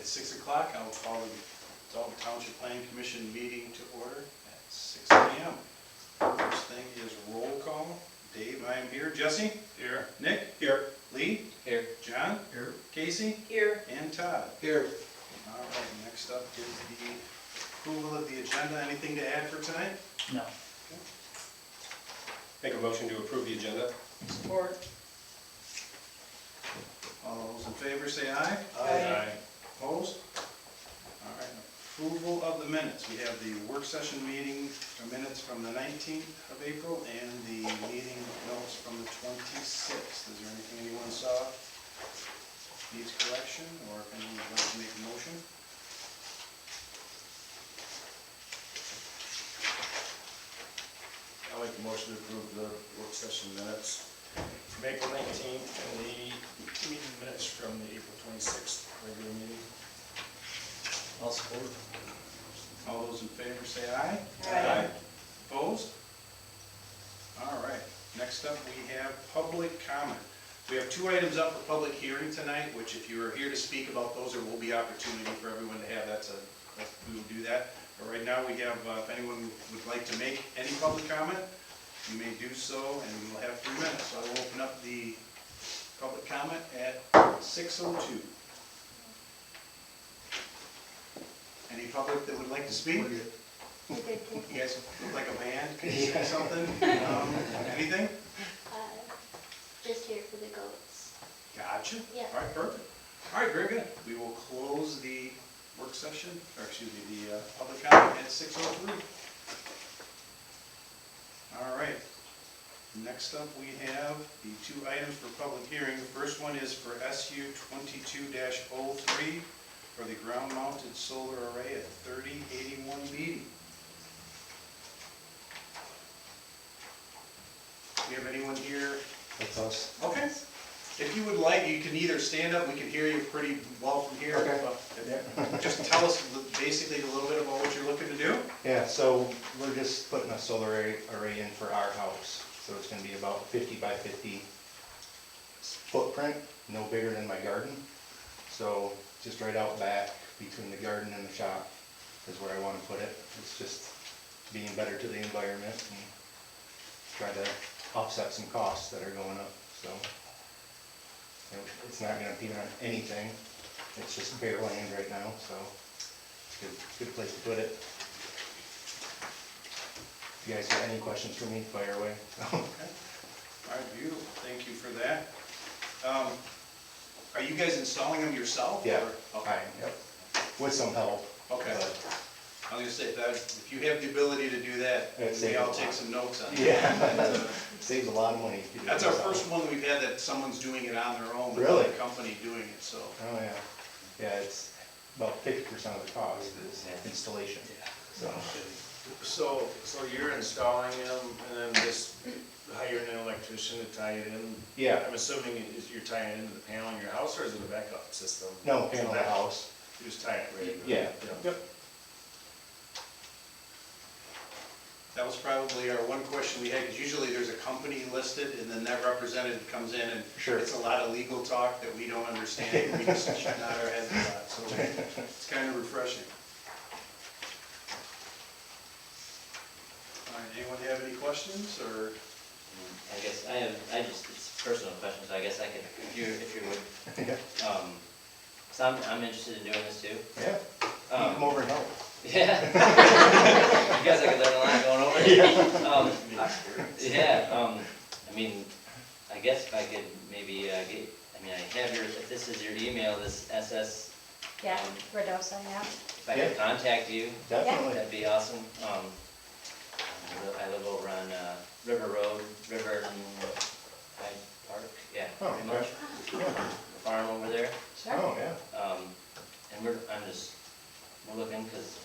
It's 6 o'clock. I'll call the Dalton Township Planning Commission meeting to order at 6 p.m. First thing is roll call. Dave, I am here. Jesse? Here. Nick? Here. Lee? Here. John? Here. Casey? Here. And Todd? Here. All right, next up is the approval of the agenda. Anything to add for tonight? No. Okay. Make a motion to approve the agenda. Support. All those in favor say aye. Aye. Opposed? All right, approval of the minutes. We have the work session meeting minutes from the 19th of April and the meeting notes from the 26th. Is there anything anyone saw needs correction, or if anyone would like to make a motion? I'll make a motion to approve the work session minutes from April 19th and the meeting minutes from the April 26th regular meeting. I'll support. All those in favor say aye. Aye. Opposed? All right, next up we have public comment. We have two items up for public hearing tonight, which if you are here to speak about those, there will be opportunity for everyone to have. We will do that. But right now we have, if anyone would like to make any public comment, you may do so, and we'll have 3 minutes. So I will open up the public comment at 6:02. Any public that would like to speak? You guys look like a band, can you say something? Anything? Just here for the goats. Gotcha. Yeah. All right, perfect. All right, very good. We will close the work session, or excuse me, the public comment at 6:03. All right. Next up, we have the 2 items for public hearing. The first one is for SU 22-03 for the ground-mounted solar array at 3081 Beatty. Do we have anyone here? That's us. Okay. If you would like, you can either stand up, we can hear you pretty well from here. Okay. Just tell us basically a little bit about what you're looking to do. Yeah, so we're just putting a solar array in for our house. So it's gonna be about 50 by 50 footprint, no bigger than my garden. So just right out back between the garden and the shop is where I wanna put it. It's just being better to the environment and try to offset some costs that are going up, so. It's not gonna be on anything, it's just bare land right now, so it's a good place to put it. If you guys have any questions for me, fire away. Okay. All right, beautiful, thank you for that. Are you guys installing them yourself? Yeah, or? Okay. yep, with some help. Okay. but- I was gonna say, if you have the ability to do that, It'd maybe save I'll a take lot. some notes on that. Yeah, saves a lot of money if you do it That's our yourself. first one that we've had that someone's doing it on their own. With Really? a company doing it, so. Oh, yeah, yeah, it's about 50% of the cost is installation, so. So you're installing them and then just hiring an electrician to tie it in? Yeah, I'm assuming you're tying it into the panel in your house, or is it a backup system? no, panel the house, You just tie it right? yeah, yep. That was probably our one question we had, because usually there's a company listed, and then that representative comes in, and Sure. it's a lot of legal talk that we don't understand. We just nod our heads a lot, so it's kind of refreshing. All right, anyone have any questions, or? I guess it's personal questions, so I guess I could, if you would, Yeah, so I'm interested in doing this too. yeah, you can come over and help. Yeah. You guys, I could learn a lot going over it. I mean, I guess if I could maybe get, I have your, if this is your email, this SS. Yeah, Redosa, yeah. If I could contact you, Definitely. that'd be awesome. I live over on River Road, River and Hyde Park, yeah, Oh, pretty much. okay. The farm over there. Sure. Oh, yeah, And we're looking, because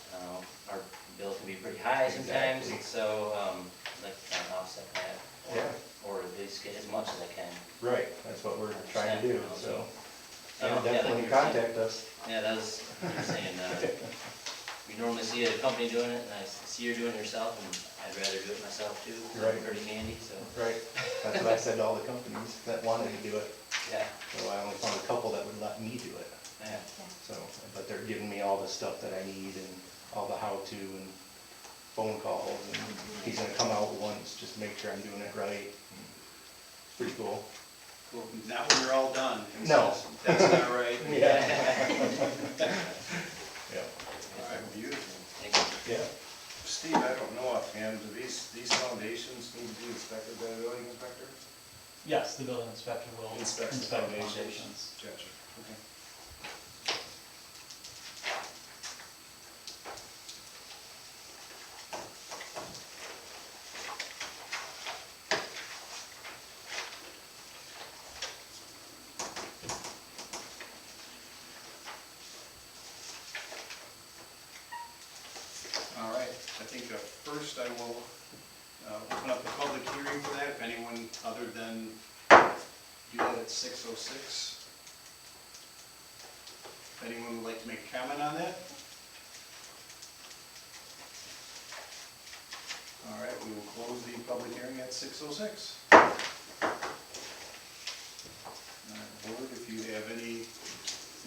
our bill can be pretty high sometimes, Exactly. so I'd like to kind of offset that, Yeah. or at least get as much as I can. right, that's what we're trying to do, so. Yeah, like definitely you were saying. contact us. Yeah, that was, you were saying, we normally see a company doing it, and I see you're doing it yourself, and I'd rather do it myself too. Right. Pretty handy, so, Right, that's what I said to all the companies that wanted to do it, yeah, so I only found a couple that would let me do it, yeah. so, but but they're giving me all the stuff that I need and all the how-to and phone calls, and he's gonna come out once, just to make sure I'm doing it right. It's pretty cool. Well, not when you're all done. He No. says, that's not right. Yeah. All right, beautiful. Thank you. Yeah. Steve, I don't know offhand, do these foundations need to be inspected by the building inspector? Yes, the building inspector will Inspect inspect the the foundations. foundations. Gotcha, okay. All right, I think first I will open up the public hearing for that, if anyone other than do that at 6:06. If anyone would like to make a comment on that? All right, we will close the public hearing at 6:06. Board, if you have any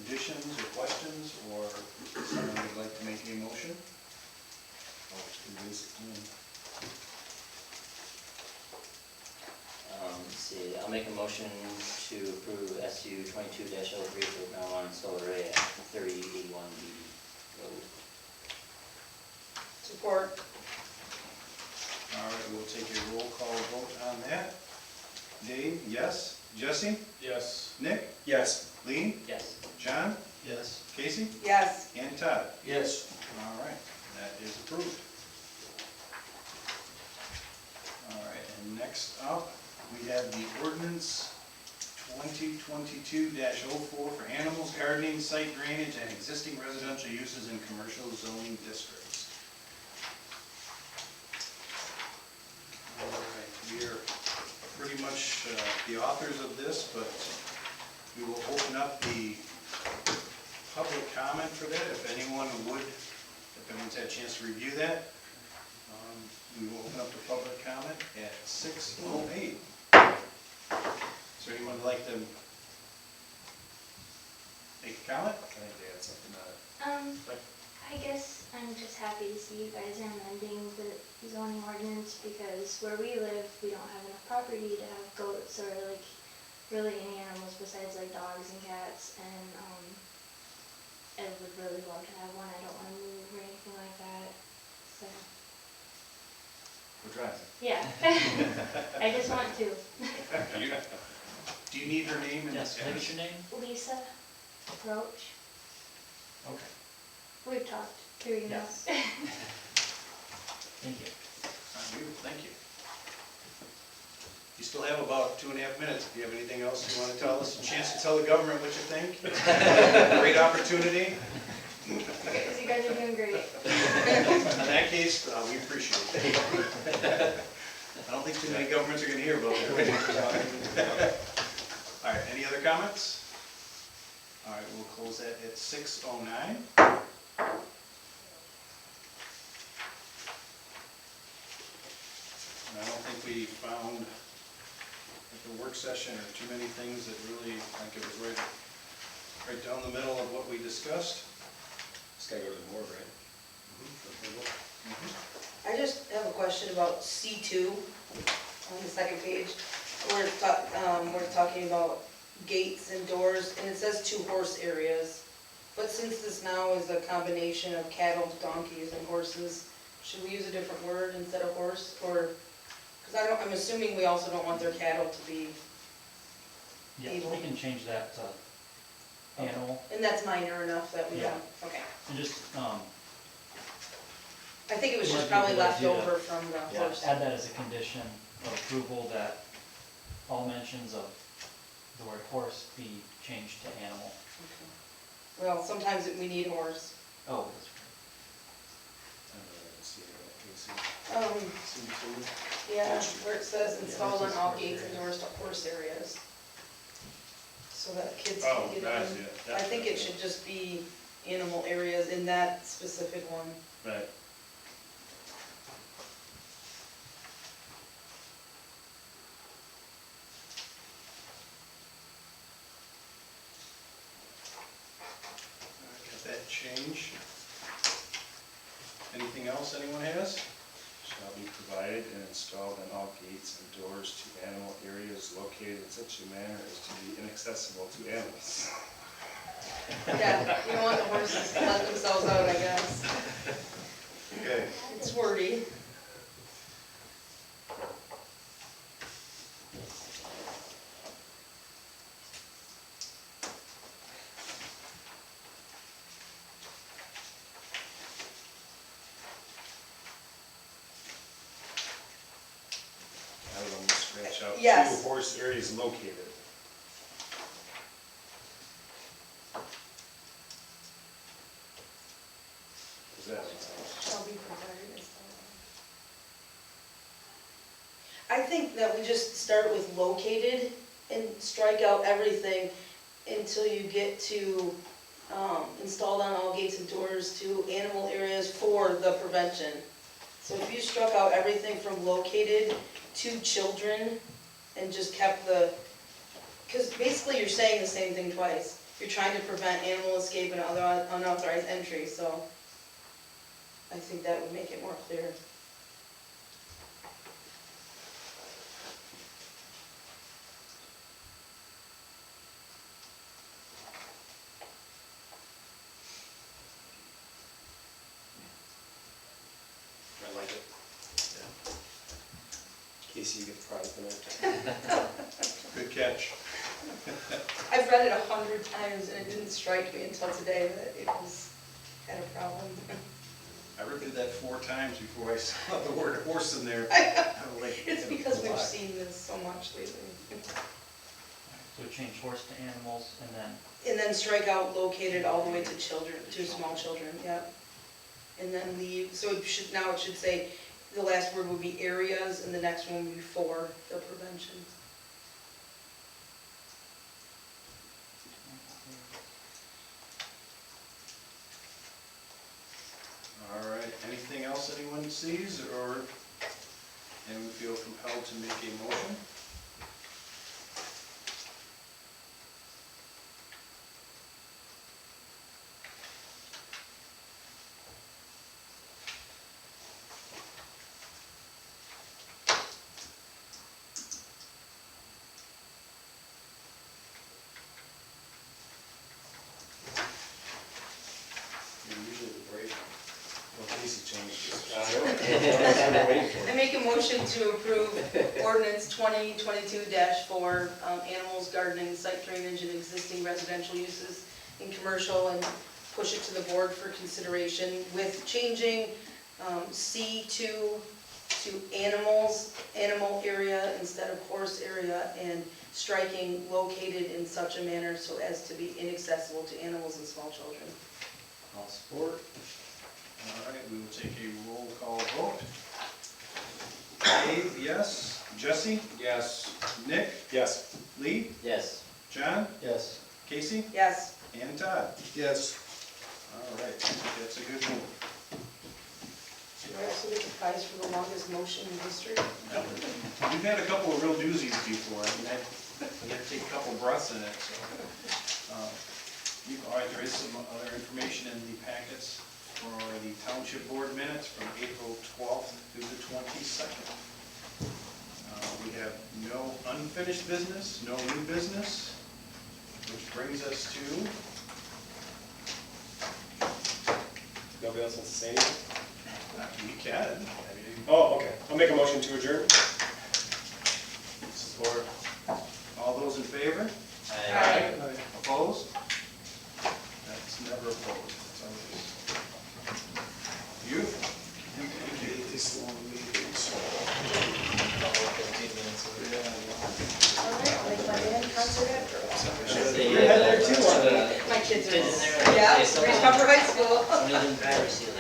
additions or questions, or someone would like to make a motion? Let's see, I'll make a motion to approve SU 22-03 for marijuana and solar array at 3081B Road. Support. All right, we'll take a roll call vote on that. Dave, yes? Jesse? Yes. Nick? Yes. Lee? Yes. John? Yes. Casey? Yes. And Todd? Yes. All right, that is approved. All right, and next up, we have the ordinance 2022-04 for animals, gardening, site drainage, and existing residential uses in commercial zoning districts. All right, we are pretty much the authors of this, but we will open up the public comment for that, if anyone would, if anyone's had a chance to review that. We will open up the public comment at 6:08. Is there anyone who'd like to make a comment? I think they had something on it. I guess I'm just happy to see you guys are amending the zoning ordinance, because where we live, we don't have enough property to have goats or like really any animals besides like dogs and cats, and I would really love to have one. I don't want to move or anything like that, so We're trying. yeah. I just want to. Do you need her name? And Yes, what is your name? Lisa Roach, Okay, we've talked through emails. Yes. Thank you. Thank you. You still have about 2.5 minutes. If you have anything else you want to tell us, a chance to tell the government what you think. Great opportunity. Because you guys are doing great. In that case, we appreciate it. I don't think too many governments are going to hear about that. All right, any other comments? All right, we'll close that at 6:09. And I don't think we found at the work session or too many things that really, I think it was right down the middle of what we discussed. Just gotta go to the board, right? I just have a question about C2 on the second page. We're talking about gates and doors, and it says 2 horse areas. But since this now is a combination of cattle, donkeys, and horses, should we use a different word instead of horse? Or, because I'm assuming we also don't want their cattle to be, Yeah, we can change that to animal, and that's minor enough that we Yeah. don't, okay. and just, I think it was Might just be a probably good left idea to- over from the yeah, horse. add that as a condition of approval, that all mentions of the word horse be changed to animal. Okay. Well, sometimes we need horse. Oh, Yeah, where it says installed on all gates and doors to horse areas. So that kids Oh, can get that's in. it. I think it should just be animal areas in that specific one. Right. Got that change. Anything else anyone has? Shall be provided and installed on all gates and doors to animal areas located in such a manner as to be inaccessible to animals. Yeah, you don't want the horses to let themselves out, I guess. Okay. It's wordy. I would almost scratch out Yes. two horse areas located. Does that make sense? Shall be provided and installed. I think that we just start with located and strike out everything until you get to, installed on all gates and doors to animal areas for the prevention. So if you struck out everything from located to children and just kept the, because basically you're saying the same thing twice. You're trying to prevent animal escape and other unauthorized entry, so I think that would make it more clear. I like it. Casey, you get the prize for that. Good catch. I've read it 100 times and it didn't strike me until today that it had a problem. I read that 4 times before I saw the word horse in there. It's because we've seen this so much lately. So change horse to animals and then, And then strike out located all the way to children, to small children, yep. And then leave, so it should, now it should say, the last word would be areas and the next one would be for the prevention. All right, anything else anyone sees or anyone feel compelled to make a motion? You're usually the brave one. Well, Casey changed this. I make a motion to approve ordinance 2022-4, animals, gardening, site drainage, and existing residential uses in commercial, and push it to the board for consideration with changing C2 to animals, animal area instead of horse area, and striking located in such a manner so as to be inaccessible to animals and small children. All support. All right, we will take a roll call vote. Dave, yes. Jesse? Yes. Nick? Yes. Lee? Yes. John? Yes. Casey? Yes. And Todd? Yes. All right, that's a good move. Should I also get the prize for the longest motion in history? We've had a couple of real doozies before. I mean, I had to take a couple breaths in it, so. All right, there is some other information in the packets for the township board minutes from April 12th through the 22nd. We have no unfinished business, no new business, which brings us to, Nobody else wants to say anything? we can. I mean, Oh, okay. I'll make a motion to adjourn. support. All those in favor? Aye. Opposed? That's never opposed. That's always. Beautiful. This long meetings. All right, like my band concert after. You're My kids are, Kids in there. yeah, Hey, someone- Reach High School. Somebody didn't driver's seat